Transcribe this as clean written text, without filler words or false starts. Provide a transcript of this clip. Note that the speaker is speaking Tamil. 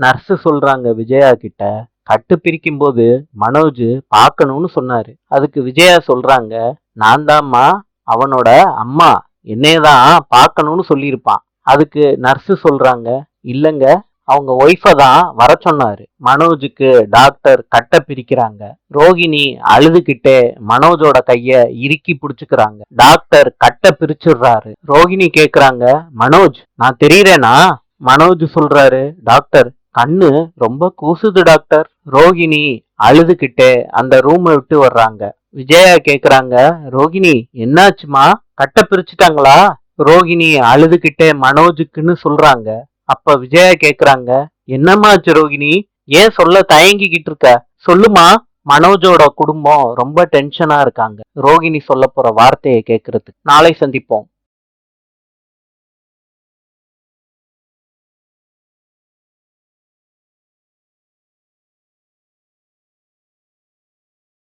நர்ஸ் சொல்றாங்க விஜயா கிட்ட, கட்டு பிரிக்கும் போது மனோஜ் பார்க்கணும்னு சொன்னாரு. அதுக்கு விஜயா சொல்றாங்க, நான் தாம்மா அவனோட அம்மா, என்னையதான் பார்க்கணும்னு சொல்லியிருப்பான். அதுக்கு நர்ஸ் சொல்றாங்க, இல்லங்க அவங்க ஒய்ஃப தான் வர சொன்னாரு. மனோஜுக்கு டாக்டர் கட்டை பிரிக்கிறாங்க. ரோகிணி அழுதுகிட்டே மனோஜோட கைய இறுக்கி பிடிச்சுக்கிறாங்க. டாக்டர் கட்டை பிரிச்சுடுறாரு. ரோகிணி கேக்குறாங்க, மனோஜ் நான் தெரியறேனா? மனோஜ் சொல்றாரு, டாக்டர் கண்ணு ரொம்ப கூசுது டாக்டர். ரோகிணி அழுதுகிட்டே அந்த ரூமை விட்டு வர்றாங்க. விஜயா கேக்குறாங்க, ரோகிணி என்னாச்சுமா, கட்டை பிரிச்சுட்டாங்களா? ரோகிணி அழுதுகிட்டே மனோஜுக்குன்னு சொல்றாங்க. அப்ப விஜயா கேக்குறாங்க, என்னம்மாச்சு ரோகிணி, ஏன் சொல்ல தயங்கிக்கிட்டு இருக்க, சொல்லுமா. மனோஜோட குடும்பம் ரொம்ப டென்ஷனா இருக்காங்க ரோகிணி சொல்ல போற வார்த்தையை கேட்கறதுக்கு. நாளை சந்திப்போம்.